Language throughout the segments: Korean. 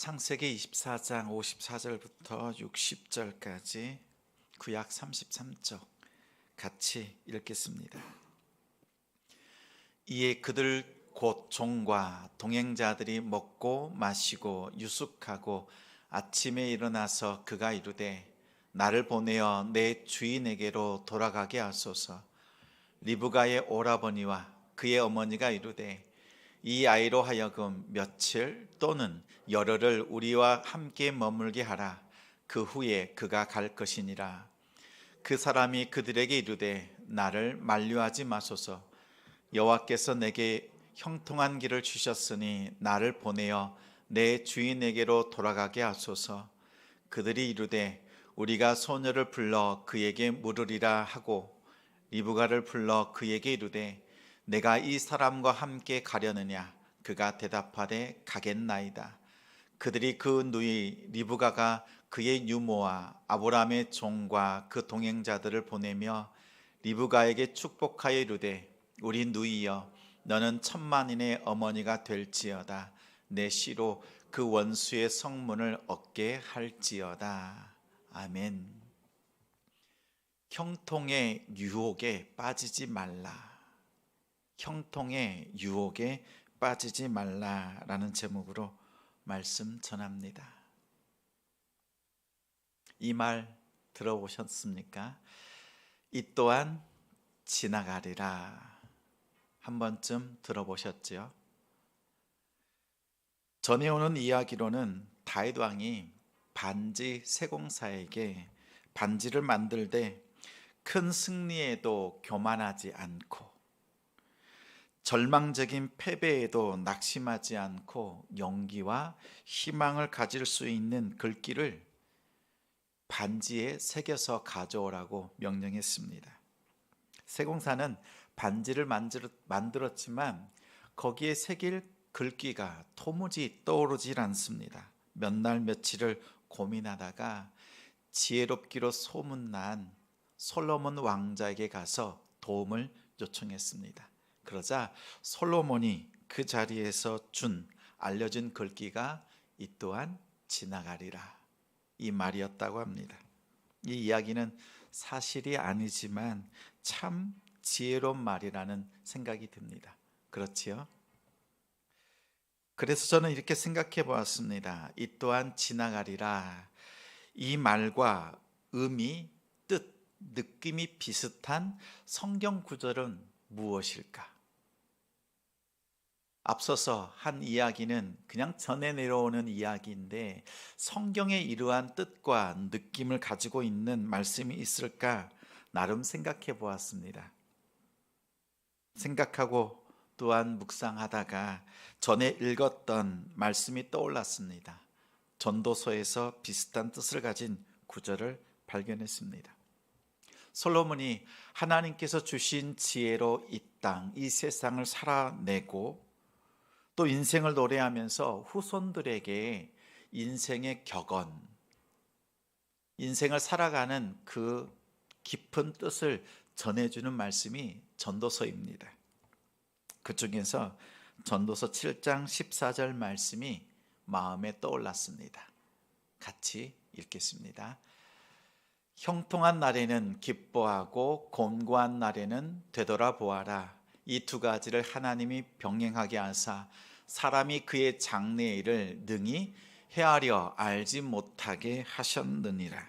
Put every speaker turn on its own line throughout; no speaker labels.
창세기 24장 54절부터 60절까지 구약 33쪽 같이 읽겠습니다. 이에 그들 곧 종과 동행자들이 먹고 마시고 유숙하고 아침에 일어나서 그가 이르되 나를 보내어 내 주인에게로 돌아가게 하소서. 리브가의 오라버니와 그의 어머니가 이르되 이 아이로 하여금 며칠 또는 열흘을 우리와 함께 머물게 하라. 그 후에 그가 갈 것이니라. 그 사람이 그들에게 이르되 나를 만류하지 마소서. 여호와께서 내게 형통한 길을 주셨으니 나를 보내어 내 주인에게로 돌아가게 하소서. 그들이 이르되 우리가 소녀를 불러 그에게 물으리라 하고 리브가를 불러 그에게 이르되 내가 이 사람과 함께 가려느냐? 그가 대답하되 가겠나이다. 그들이 그 누이 리브가가 그의 유모와 아브라함의 종과 그 동행자들을 보내며 리브가에게 축복하여 이르되 우리 누이여 너는 천만인의 어머니가 될지어다. 내 씨로 그 원수의 성문을 얻게 할지어다. 아멘. 형통의 유혹에 빠지지 말라. 형통의 유혹에 빠지지 말라라는 제목으로 말씀 전합니다. 이 말 들어보셨습니까? 이 또한 지나가리라. 한 번쯤 들어보셨지요? 전해오는 이야기로는 다윗 왕이 반지 세공사에게 반지를 만들되 큰 승리에도 교만하지 않고 절망적인 패배에도 낙심하지 않고 용기와 희망을 가질 수 있는 글귀를 반지에 새겨서 가져오라고 명령했습니다. 세공사는 반지를 만들었지만 거기에 새길 글귀가 도무지 떠오르질 않습니다. 몇 날 며칠을 고민하다가 지혜롭기로 소문난 솔로몬 왕자에게 가서 도움을 요청했습니다. 그러자 솔로몬이 그 자리에서 알려준 글귀가 이 또한 지나가리라, 이 말이었다고 합니다. 이 이야기는 사실이 아니지만 참 지혜로운 말이라는 생각이 듭니다. 그렇지요? 그래서 저는 이렇게 생각해 보았습니다. 이 또한 지나가리라. 이 말과 의미, 뜻, 느낌이 비슷한 성경 구절은 무엇일까? 앞서서 한 이야기는 그냥 전해 내려오는 이야기인데 성경의 이러한 뜻과 느낌을 가지고 있는 말씀이 있을까 나름 생각해 보았습니다. 생각하고 또한 묵상하다가 전에 읽었던 말씀이 떠올랐습니다. 전도서에서 비슷한 뜻을 가진 구절을 발견했습니다. 솔로몬이 하나님께서 주신 지혜로 이 땅, 이 세상을 살아내고 또 인생을 노래하면서 후손들에게 인생의 격언, 인생을 살아가는 그 깊은 뜻을 전해주는 말씀이 전도서입니다. 그 중에서 전도서 7장 14절 말씀이 마음에 떠올랐습니다. 같이 읽겠습니다. 형통한 날에는 기뻐하고 곤고한 날에는 되돌아보아라. 이 두 가지를 하나님이 병행하게 하사 사람이 그의 장래의 일을 능히 헤아려 알지 못하게 하셨느니라.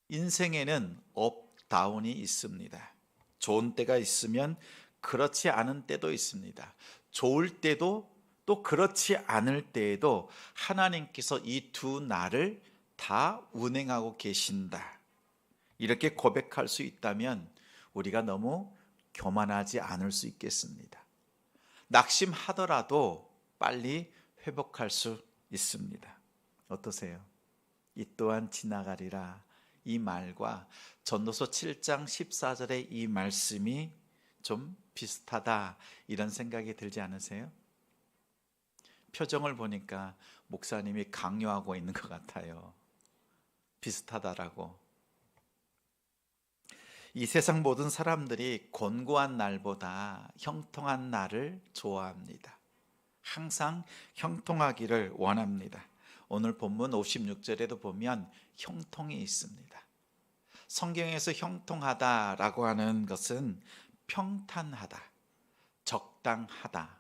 인생에는 업, 다운이 있습니다. 좋은 때가 있으면 그렇지 않은 때도 있습니다. 좋을 때도 또 그렇지 않을 때에도 하나님께서 이 두 날을 다 운행하고 계신다. 이렇게 고백할 수 있다면 우리가 너무 교만하지 않을 수 있겠습니다. 낙심하더라도 빨리 회복할 수 있습니다. 어떠세요? 이 또한 지나가리라. 이 말과 전도서 7장 14절의 이 말씀이 좀 비슷하다 이런 생각이 들지 않으세요? 표정을 보니까 목사님이 강요하고 있는 것 같아요. 비슷하다라고. 이 세상 모든 사람들이 곤고한 날보다 형통한 날을 좋아합니다. 항상 형통하기를 원합니다. 오늘 본문 56절에도 보면 형통이 있습니다. 성경에서 형통하다라고 하는 것은 평탄하다, 적당하다,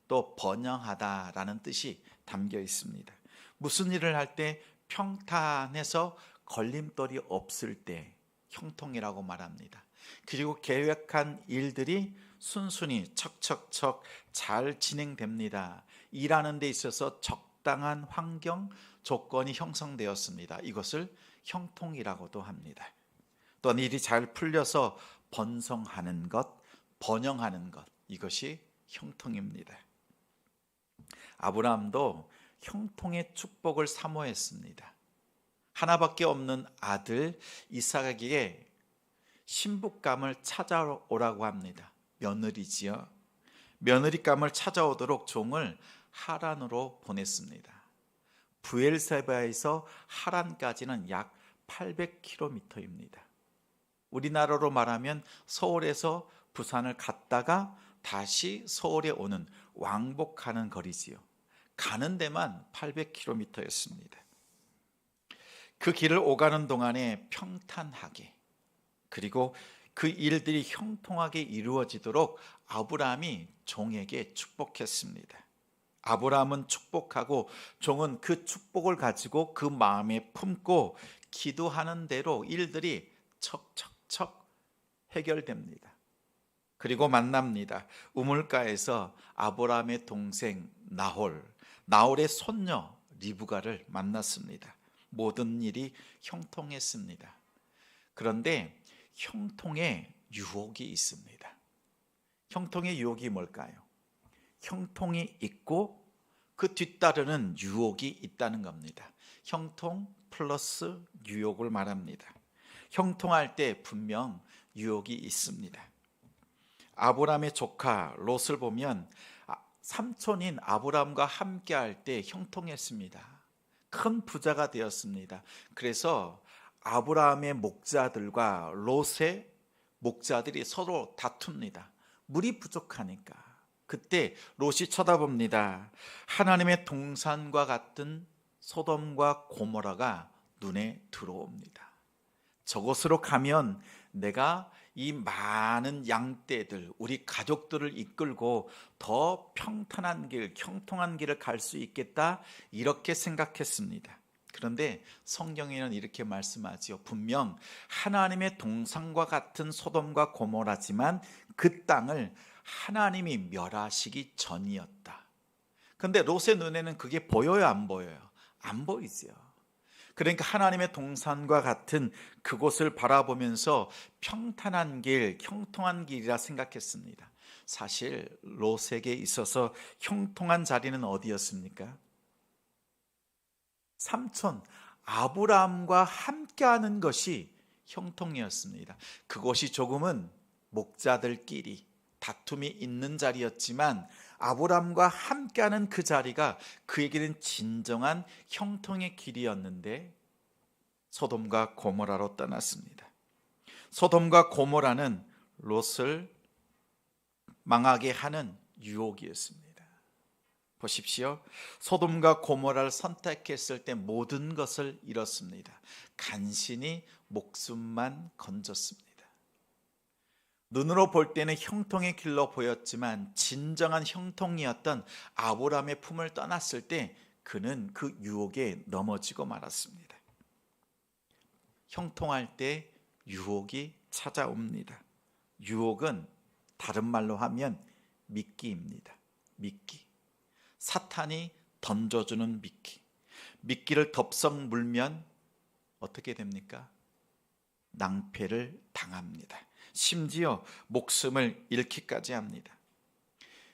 또 번영하다라는 뜻이 담겨 있습니다. 무슨 일을 할 때 평탄해서 걸림돌이 없을 때 형통이라고 말합니다. 그리고 계획한 일들이 순순히 척척척 잘 진행됩니다. 일하는 데 있어서 적당한 환경, 조건이 형성되었습니다. 이것을 형통이라고도 합니다. 또한 일이 잘 풀려서 번성하는 것, 번영하는 것, 이것이 형통입니다. 아브라함도 형통의 축복을 사모했습니다. 하나밖에 없는 아들 이삭에게 신부감을 찾아오라고 합니다. 며느리지요. 며느리감을 찾아오도록 종을 하란으로 보냈습니다. 브엘세바에서 하란까지는 약 800km입니다. 우리나라로 말하면 서울에서 부산을 갔다가 다시 서울에 오는 왕복하는 거리지요. 가는 데만 800km였습니다. 그 길을 오가는 동안에 평탄하게, 그리고 그 일들이 형통하게 이루어지도록 아브라함이 종에게 축복했습니다. 아브라함은 축복하고 종은 그 축복을 가지고 그 마음에 품고 기도하는 대로 일들이 척척척 해결됩니다. 그리고 만납니다. 우물가에서 아브라함의 동생 나홀의 손녀 리브가를 만났습니다. 모든 일이 형통했습니다. 그런데 형통에 유혹이 있습니다. 형통의 유혹이 뭘까요? 형통이 있고 그 뒤따르는 유혹이 있다는 겁니다. 형통 플러스 유혹을 말합니다. 형통할 때 분명 유혹이 있습니다. 아브라함의 조카 롯을 보면 삼촌인 아브라함과 함께할 때 형통했습니다. 큰 부자가 되었습니다. 그래서 아브라함의 목자들과 롯의 목자들이 서로 다툽니다. 물이 부족하니까. 그때 롯이 쳐다봅니다. 하나님의 동산과 같은 소돔과 고모라가 눈에 들어옵니다. 저곳으로 가면 내가 이 많은 양떼들, 우리 가족들을 이끌고 더 평탄한 길, 형통한 길을 갈 수 있겠다, 이렇게 생각했습니다. 그런데 성경에는 이렇게 말씀하지요. 분명 하나님의 동산과 같은 소돔과 고모라지만 그 땅을 하나님이 멸하시기 전이었다. 그런데 롯의 눈에는 그게 보여요, 안 보여요? 안 보이죠. 그러니까 하나님의 동산과 같은 그곳을 바라보면서 평탄한 길, 형통한 길이라 생각했습니다. 사실 롯에게 있어서 형통한 자리는 어디였습니까? 삼촌 아브라함과 함께하는 것이 형통이었습니다. 그곳이 조금은 목자들끼리 다툼이 있는 자리였지만 아브라함과 함께하는 그 자리가 그에게는 진정한 형통의 길이었는데 소돔과 고모라로 떠났습니다. 소돔과 고모라는 롯을 망하게 하는 유혹이었습니다. 보십시오. 소돔과 고모라를 선택했을 때 모든 것을 잃었습니다. 간신히 목숨만 건졌습니다. 눈으로 볼 때는 형통의 길로 보였지만 진정한 형통이었던 아브라함의 품을 떠났을 때 그는 그 유혹에 넘어지고 말았습니다. 형통할 때 유혹이 찾아옵니다. 유혹은 다른 말로 하면 미끼입니다. 미끼. 사탄이 던져주는 미끼. 미끼를 덥석 물면 어떻게 됩니까? 낭패를 당합니다. 심지어 목숨을 잃기까지 합니다.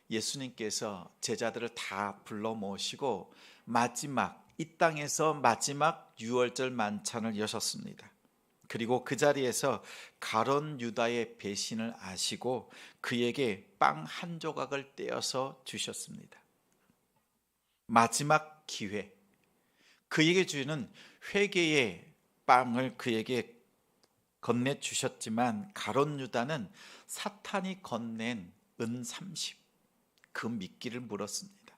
예수님께서 제자들을 다 불러 모시고 이 땅에서 마지막 유월절 만찬을 여셨습니다. 그리고 그 자리에서 가룟 유다의 배신을 아시고 그에게 빵 한 조각을 떼어서 주셨습니다. 마지막 기회, 그에게 주는 회개의 빵을 그에게 건네주셨지만 가룟 유다는 사탄이 건넨 은 30, 그 미끼를 물었습니다.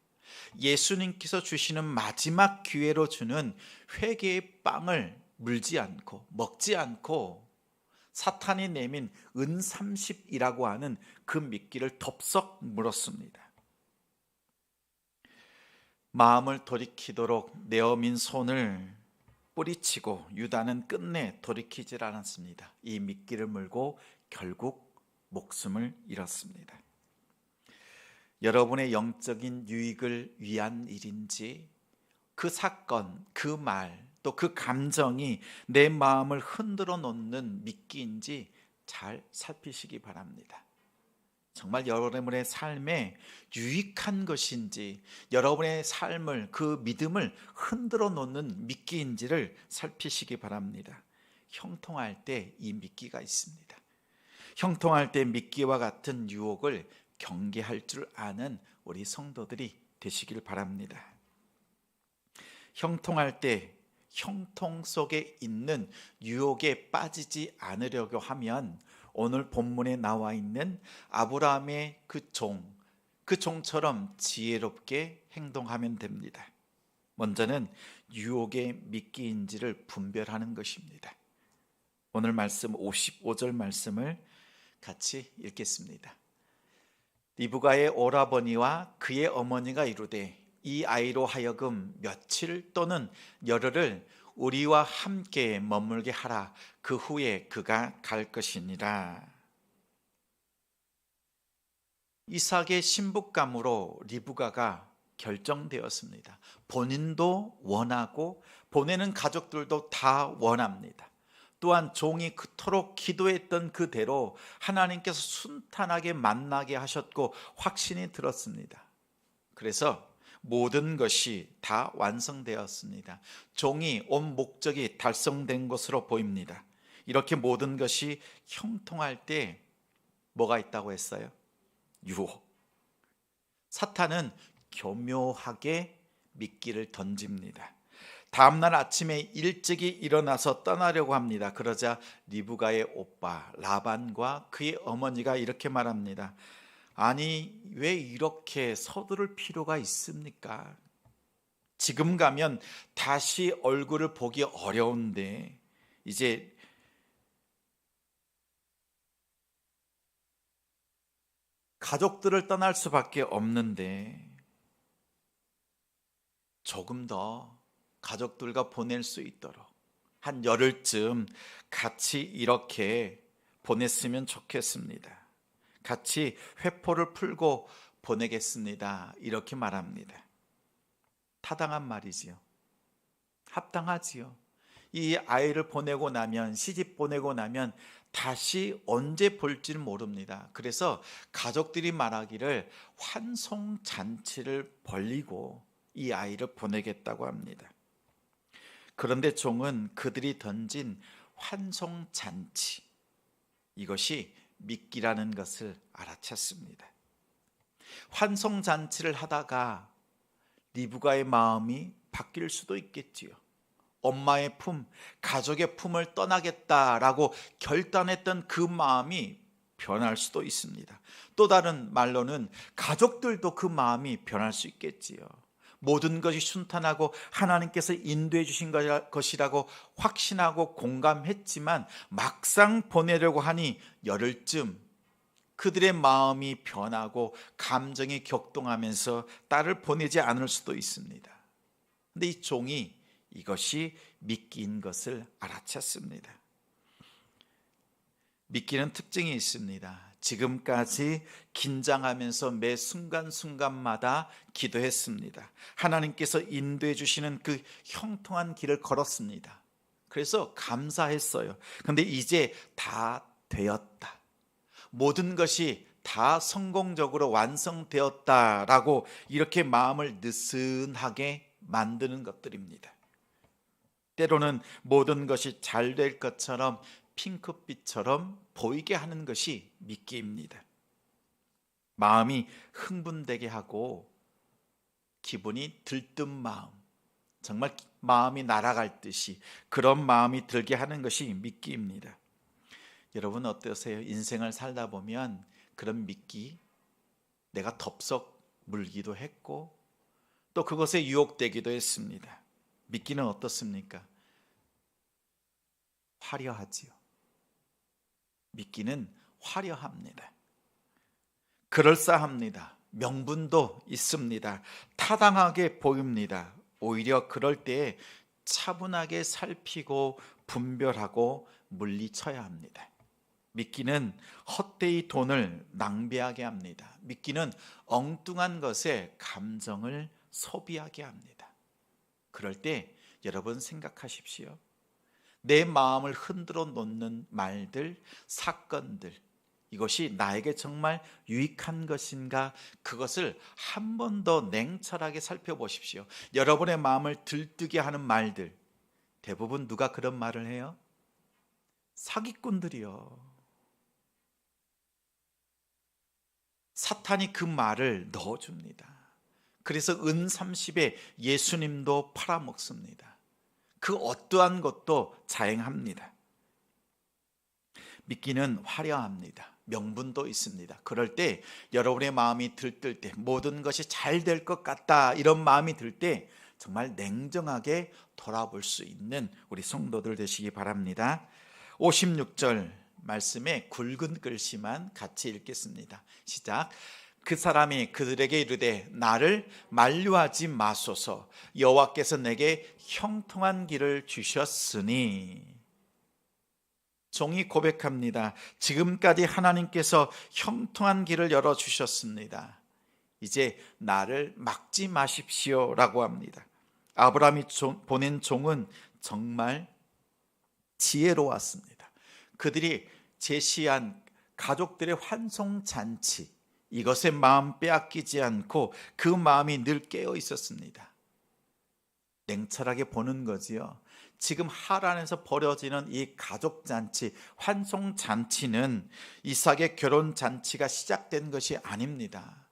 예수님께서 주시는 마지막 기회로 주는 회개의 빵을 물지 않고 먹지 않고 사탄이 내민 은30이라고 하는 그 미끼를 덥석 물었습니다. 마음을 돌이키도록 내어민 손을 뿌리치고 유다는 끝내 돌이키질 않았습니다. 이 미끼를 물고 결국 목숨을 잃었습니다. 여러분의 영적인 유익을 위한 일인지 그 사건, 그 말, 또 그 감정이 내 마음을 흔들어 놓는 미끼인지 잘 살피시기 바랍니다. 정말 여러분의 삶에 유익한 것인지, 여러분의 삶을, 그 믿음을 흔들어 놓는 미끼인지를 살피시기 바랍니다. 형통할 때 이 미끼가 있습니다. 형통할 때 미끼와 같은 유혹을 경계할 줄 아는 우리 성도들이 되시길 바랍니다. 형통할 때 형통 속에 있는 유혹에 빠지지 않으려고 하면 오늘 본문에 나와 있는 아브라함의 그 종처럼 지혜롭게 행동하면 됩니다. 먼저는 유혹의 미끼인지를 분별하는 것입니다. 오늘 말씀 55절 말씀을 같이 읽겠습니다. 리브가의 오라버니와 그의 어머니가 이르되 이 아이로 하여금 며칠 또는 열흘을 우리와 함께 머물게 하라. 그 후에 그가 갈 것이니라. 이삭의 신부감으로 리브가가 결정되었습니다. 본인도 원하고 보내는 가족들도 다 원합니다. 또한 종이 그토록 기도했던 그대로 하나님께서 순탄하게 만나게 하셨고 확신이 들었습니다. 그래서 모든 것이 다 완성되었습니다. 종이 온 목적이 달성된 것으로 보입니다. 이렇게 모든 것이 형통할 때 뭐가 있다고 했어요? 유혹. 사탄은 교묘하게 미끼를 던집니다. 다음날 아침에 일찍이 일어나서 떠나려고 합니다. 그러자 리브가의 오빠 라반과 그의 어머니가 이렇게 말합니다. 아니, 왜 이렇게 서두를 필요가 있습니까? 지금 가면 다시 얼굴을 보기 어려운데 이제 가족들을 떠날 수밖에 없는데 조금 더 가족들과 보낼 수 있도록 한 열흘쯤 같이 이렇게 보냈으면 좋겠습니다. 같이 회포를 풀고 보내겠습니다. 이렇게 말합니다. 타당한 말이지요. 합당하지요. 이 아이를 보내고 나면, 시집 보내고 나면 다시 언제 볼지는 모릅니다. 그래서 가족들이 말하기를 환송잔치를 벌리고 이 아이를 보내겠다고 합니다. 그런데 종은 그들이 던진 환송잔치, 이것이 미끼라는 것을 알아챘습니다. 환송잔치를 하다가 리브가의 마음이 바뀔 수도 있겠지요. 엄마의 품, 가족의 품을 떠나겠다라고 결단했던 그 마음이 변할 수도 있습니다. 또 다른 말로는 가족들도 그 마음이 변할 수 있겠지요. 모든 것이 순탄하고 하나님께서 인도해 주신 것이라고 확신하고 공감했지만 막상 보내려고 하니 열흘쯤 그들의 마음이 변하고 감정이 격동하면서 딸을 보내지 않을 수도 있습니다. 그런데 이 종이 이것이 미끼인 것을 알아챘습니다. 미끼는 특징이 있습니다. 지금까지 긴장하면서 매 순간순간마다 기도했습니다. 하나님께서 인도해 주시는 그 형통한 길을 걸었습니다. 그래서 감사했어요. 그런데 이제 다 되었다. 모든 것이 다 성공적으로 완성되었다라고 이렇게 마음을 느슨하게 만드는 것들입니다. 때로는 모든 것이 잘 될 것처럼 핑크빛처럼 보이게 하는 것이 미끼입니다. 마음이 흥분되게 하고 기분이 들뜬 마음, 정말 마음이 날아갈 듯이 그런 마음이 들게 하는 것이 미끼입니다. 여러분 어떠세요? 인생을 살다 보면 그런 미끼, 내가 덥석 물기도 했고 또 그것에 유혹되기도 했습니다. 믿기는 어떻습니까? 화려하지요. 믿기는 화려합니다. 그럴싸합니다. 명분도 있습니다. 타당하게 보입니다. 오히려 그럴 때에 차분하게 살피고 분별하고 물리쳐야 합니다. 믿기는 헛되이 돈을 낭비하게 합니다. 믿기는 엉뚱한 것에 감정을 소비하게 합니다. 그럴 때 여러분 생각하십시오. 내 마음을 흔들어 놓는 말들, 사건들, 이것이 나에게 정말 유익한 것인가? 그것을 한 번 더 냉철하게 살펴보십시오. 여러분의 마음을 들뜨게 하는 말들, 대부분 누가 그런 말을 해요? 사기꾼들이요. 사탄이 그 말을 넣어줍니다. 그래서 은 30에 예수님도 팔아먹습니다. 그 어떠한 것도 자행합니다. 믿기는 화려합니다. 명분도 있습니다. 그럴 때 여러분의 마음이 들뜰 때, 모든 것이 잘 될 것 같다, 이런 마음이 들 때 정말 냉정하게 돌아볼 수 있는 우리 성도들 되시기 바랍니다. 56절 말씀에 굵은 글씨만 같이 읽겠습니다. 시작. 그 사람이 그들에게 이르되 나를 만류하지 마소서, 여호와께서 내게 형통한 길을 주셨으니. 종이 고백합니다. 지금까지 하나님께서 형통한 길을 열어주셨습니다. 이제 나를 막지 마십시오 라고 합니다. 아브라함이 보낸 종은 정말 지혜로웠습니다. 그들이 제시한 가족들의 환송잔치, 이것에 마음 빼앗기지 않고 그 마음이 늘 깨어 있었습니다. 냉철하게 보는 거지요. 지금 하란에서 벌어지는 이 가족잔치, 환송잔치는 이삭의 결혼잔치가 시작된 것이 아닙니다.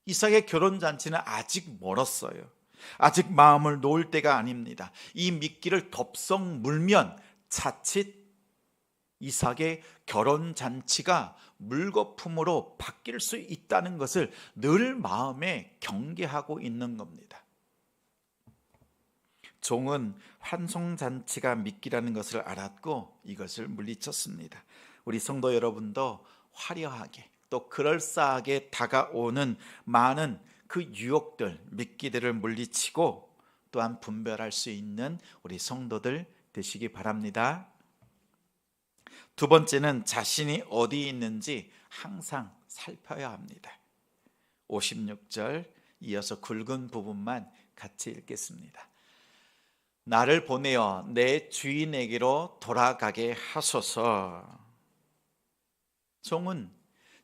이삭의 결혼잔치는 아직 멀었어요. 아직 마음을 놓을 때가 아닙니다. 이 미끼를 덥석 물면 자칫 이삭의 결혼잔치가 물거품으로 바뀔 수 있다는 것을 늘 마음에 경계하고 있는 겁니다. 종은 환송잔치가 미끼라는 것을 알았고 이것을 물리쳤습니다. 우리 성도 여러분도 화려하게 또 그럴싸하게 다가오는 많은 그 유혹들, 미끼들을 물리치고 또한 분별할 수 있는 우리 성도들 되시기 바랍니다. 두 번째는 자신이 어디 있는지 항상 살펴야 합니다. 56절 이어서 굵은 부분만 같이 읽겠습니다. 나를 보내어 내 주인에게로 돌아가게 하소서. 종은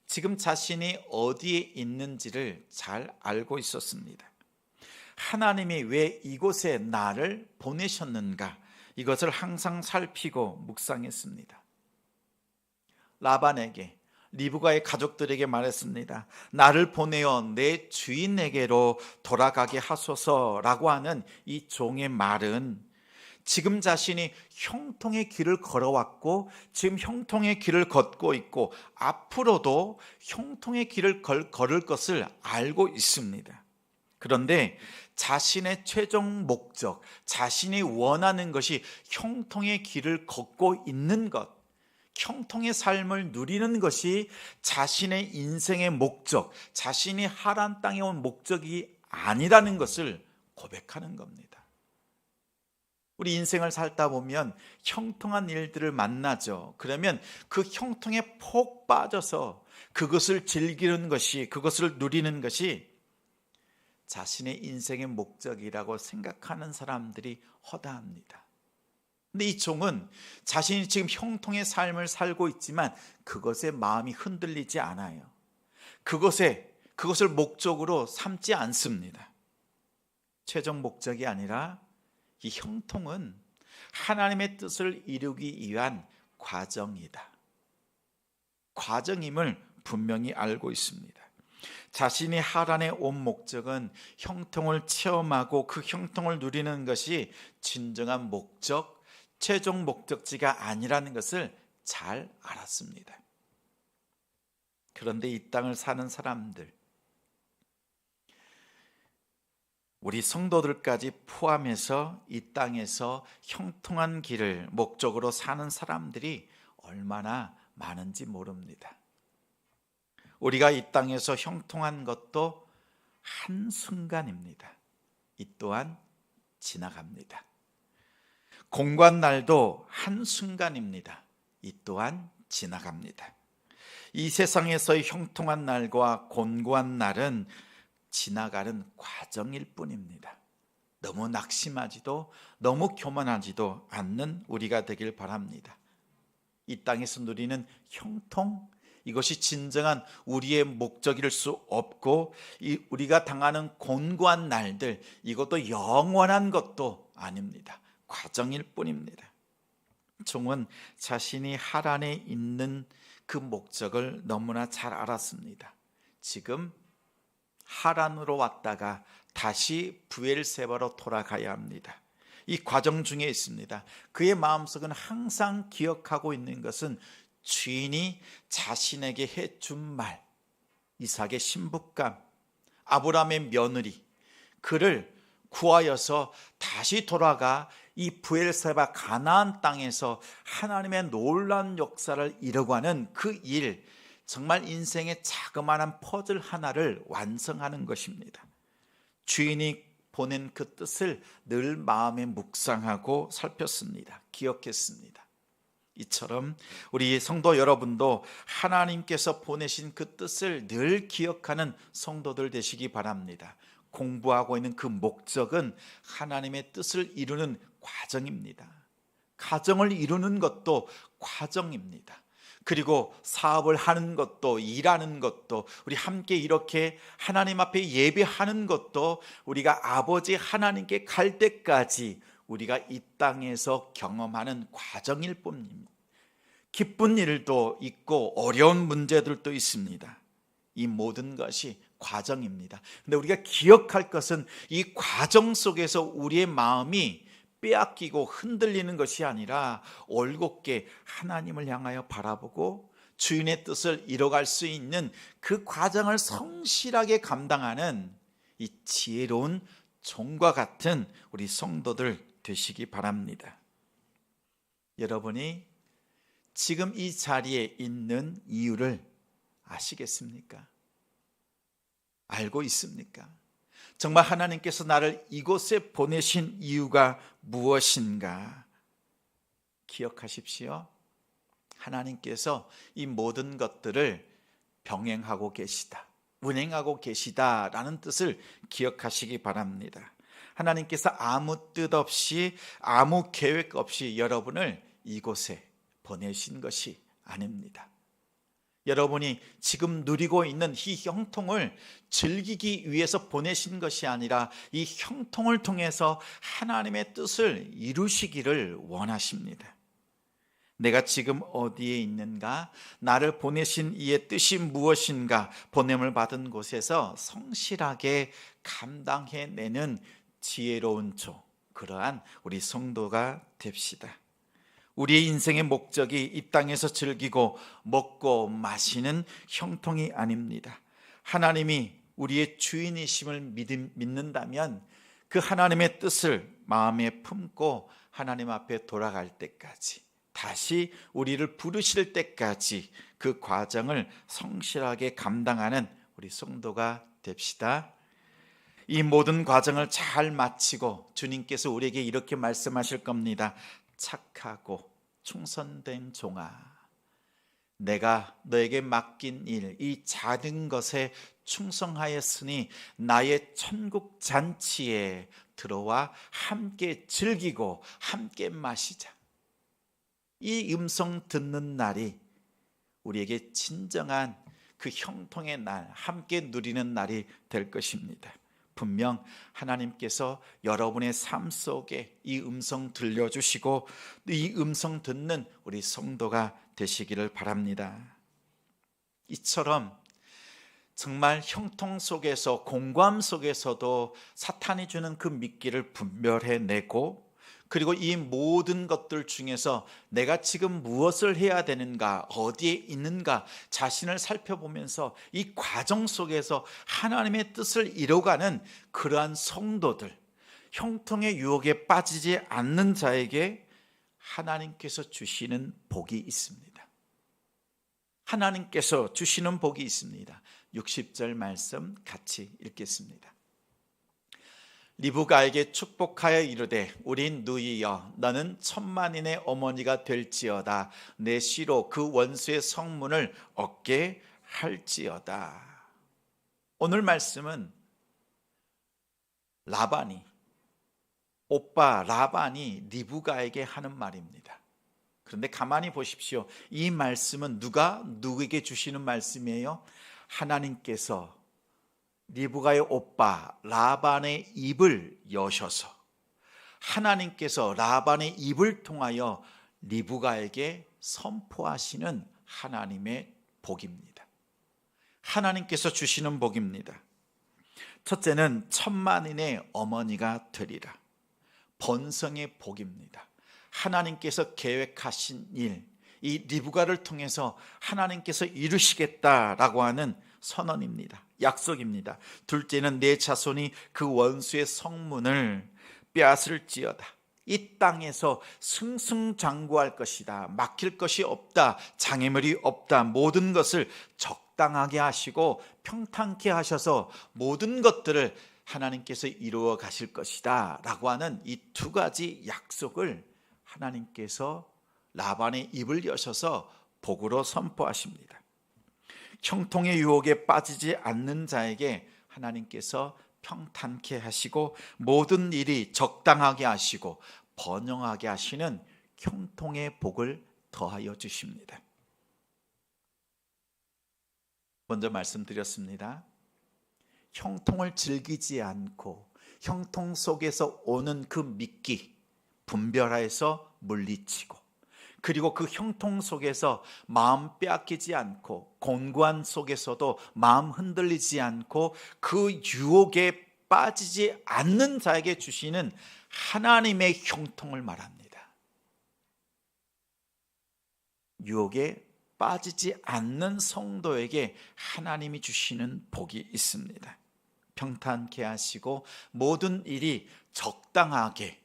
지금 자신이 어디에 있는지를 잘 알고 있었습니다. 하나님이 왜 이곳에 나를 보내셨는가, 이것을 항상 살피고 묵상했습니다. 라반에게, 리브가의 가족들에게 말했습니다. 나를 보내어 내 주인에게로 돌아가게 하소서라고 하는 이 종의 말은 지금 자신이 형통의 길을 걸어왔고 지금 형통의 길을 걷고 있고 앞으로도 형통의 길을 걸을 것을 알고 있습니다. 그런데 자신의 최종 목적, 자신이 원하는 것이 형통의 길을 걷고 있는 것, 형통의 삶을 누리는 것이 자신의 인생의 목적, 자신이 하란 땅에 온 목적이 아니라는 것을 고백하는 겁니다. 우리 인생을 살다 보면 형통한 일들을 만나죠. 그러면 그 형통에 폭 빠져서 그것을 즐기는 것이, 그것을 누리는 것이 자신의 인생의 목적이라고 생각하는 사람들이 허다합니다. 근데 이 종은 자신이 지금 형통의 삶을 살고 있지만 그것에 마음이 흔들리지 않아요. 그것을 목적으로 삼지 않습니다. 최종 목적이 아니라 이 형통은 하나님의 뜻을 이루기 위한 과정이다. 과정임을 분명히 알고 있습니다. 자신이 하란에 온 목적은 형통을 체험하고 그 형통을 누리는 것이 진정한 목적, 최종 목적지가 아니라는 것을 잘 알았습니다. 그런데 이 땅을 사는 사람들, 우리 성도들까지 포함해서 이 땅에서 형통한 길을 목적으로 사는 사람들이 얼마나 많은지 모릅니다. 우리가 이 땅에서 형통한 것도 한순간입니다. 이 또한 지나갑니다. 공고한 날도 한순간입니다. 이 또한 지나갑니다. 이 세상에서의 형통한 날과 곤고한 날은 지나가는 과정일 뿐입니다. 너무 낙심하지도 너무 교만하지도 않는 우리가 되길 바랍니다. 이 땅에서 누리는 형통, 이것이 진정한 우리의 목적일 수 없고, 우리가 당하는 곤고한 날들, 이것도 영원한 것도 아닙니다. 과정일 뿐입니다. 종은 자신이 하란에 있는 그 목적을 너무나 잘 알았습니다. 지금 하란으로 왔다가 다시 브엘세바로 돌아가야 합니다. 이 과정 중에 있습니다. 그의 마음속은 항상 기억하고 있는 것은 주인이 자신에게 해준 말, 이삭의 신부감, 아브라함의 며느리, 그를 구하여서 다시 돌아가 이 브엘세바 가나안 땅에서 하나님의 놀라운 역사를 이루고 하는 그 일, 정말 인생의 자그마한 퍼즐 하나를 완성하는 것입니다. 주인이 보낸 그 뜻을 늘 마음에 묵상하고 살폈습니다. 기억했습니다. 이처럼 우리 성도 여러분도 하나님께서 보내신 그 뜻을 늘 기억하는 성도들 되시기 바랍니다. 공부하고 있는 그 목적은 하나님의 뜻을 이루는 과정입니다. 가정을 이루는 것도 과정입니다. 그리고 사업을 하는 것도, 일하는 것도, 우리 함께 이렇게 하나님 앞에 예배하는 것도 우리가 아버지 하나님께 갈 때까지 우리가 이 땅에서 경험하는 과정일 뿐입니다. 기쁜 일도 있고 어려운 문제들도 있습니다. 이 모든 것이 과정입니다. 근데 우리가 기억할 것은 이 과정 속에서 우리의 마음이 빼앗기고 흔들리는 것이 아니라 올곧게 하나님을 향하여 바라보고 주인의 뜻을 이뤄갈 수 있는 그 과정을 성실하게 감당하는 이 지혜로운 종과 같은 우리 성도들 되시기 바랍니다. 여러분이 지금 이 자리에 있는 이유를 아시겠습니까? 알고 있습니까? 정말 하나님께서 나를 이곳에 보내신 이유가 무엇인가? 기억하십시오. 하나님께서 이 모든 것들을 병행하고 계시다, 운행하고 계시다라는 뜻을 기억하시기 바랍니다. 하나님께서 아무 뜻 없이, 아무 계획 없이 여러분을 이곳에 보내신 것이 아닙니다. 여러분이 지금 누리고 있는 이 형통을 즐기기 위해서 보내신 것이 아니라 이 형통을 통해서 하나님의 뜻을 이루시기를 원하십니다. 내가 지금 어디에 있는가? 나를 보내신 이의 뜻이 무엇인가? 보냄을 받은 곳에서 성실하게 감당해내는 지혜로운 조, 그러한 우리 성도가 됩시다. 우리의 인생의 목적이 이 땅에서 즐기고 먹고 마시는 형통이 아닙니다. 하나님이 우리의 주인이심을 믿는다면 그 하나님의 뜻을 마음에 품고 하나님 앞에 돌아갈 때까지, 다시 우리를 부르실 때까지 그 과정을 성실하게 감당하는 우리 성도가 됩시다. 이 모든 과정을 잘 마치고 주님께서 우리에게 이렇게 말씀하실 겁니다. 착하고 충성된 종아, 내가 너에게 맡긴 일, 이 작은 것에 충성하였으니 나의 천국 잔치에 들어와 함께 즐기고 함께 마시자. 이 음성 듣는 날이 우리에게 진정한 그 형통의 날, 함께 누리는 날이 될 것입니다. 분명 하나님께서 여러분의 삶 속에 이 음성 들려주시고 이 음성 듣는 우리 성도가 되시기를 바랍니다. 이처럼 정말 형통 속에서, 공고함 속에서도 사탄이 주는 그 미끼를 분별해내고 그리고 이 모든 것들 중에서 내가 지금 무엇을 해야 되는가, 어디에 있는가 자신을 살펴보면서 이 과정 속에서 하나님의 뜻을 이뤄가는 그러한 성도들, 형통의 유혹에 빠지지 않는 자에게 하나님께서 주시는 복이 있습니다. 하나님께서 주시는 복이 있습니다. 60절 말씀 같이 읽겠습니다. 리브가에게 축복하여 이르되 우리 누이여 너는 천만인의 어머니가 될지어다. 내 씨로 그 원수의 성문을 얻게 할지어다. 오늘 말씀은 라반이, 오빠 라반이 리브가에게 하는 말입니다. 그런데 가만히 보십시오. 이 말씀은 누가 누구에게 주시는 말씀이에요? 하나님께서 리브가의 오빠 라반의 입을 여셔서 하나님께서 라반의 입을 통하여 리브가에게 선포하시는 하나님의 복입니다. 하나님께서 주시는 복입니다. 첫째는 천만인의 어머니가 되리라. 번성의 복입니다. 하나님께서 계획하신 일, 이 리브가를 통해서 하나님께서 이루시겠다라고 하는 선언입니다. 약속입니다. 둘째는 내 자손이 그 원수의 성문을 빼앗을지어다. 이 땅에서 승승장구할 것이다. 막힐 것이 없다. 장애물이 없다. 모든 것을 적당하게 하시고 평탄케 하셔서 모든 것들을 하나님께서 이루어 가실 것이다 라고 하는 이 두 가지 약속을 하나님께서 라반의 입을 여셔서 복으로 선포하십니다. 형통의 유혹에 빠지지 않는 자에게 하나님께서 평탄케 하시고 모든 일이 적당하게 하시고 번영하게 하시는 형통의 복을 더하여 주십니다. 먼저 말씀드렸습니다. 형통을 즐기지 않고 형통 속에서 오는 그 미끼, 분별하여서 물리치고, 그리고 그 형통 속에서 마음 빼앗기지 않고 곤고한 속에서도 마음 흔들리지 않고 그 유혹에 빠지지 않는 자에게 주시는 하나님의 형통을 말합니다. 유혹에 빠지지 않는 성도에게 하나님이 주시는 복이 있습니다. 평탄케 하시고 모든 일이 적당하게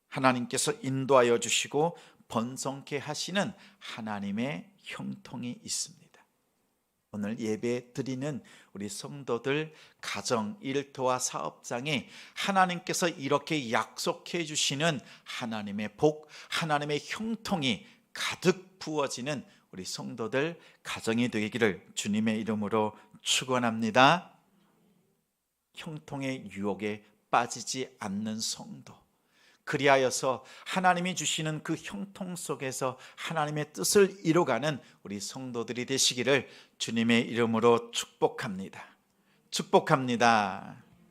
하나님께서 인도하여 주시고 번성케 하시는 하나님의 형통이 있습니다. 오늘 예배 드리는 우리 성도들 가정, 일터와 사업장에 하나님께서 이렇게 약속해 주시는 하나님의 복, 하나님의 형통이 가득 부어지는 우리 성도들 가정이 되기를 주님의 이름으로 축원합니다. 형통의 유혹에 빠지지 않는 성도, 그리하여서 하나님이 주시는 그 형통 속에서 하나님의 뜻을 이루어가는 우리 성도들이 되시기를 주님의 이름으로 축복합니다. 축복합니다.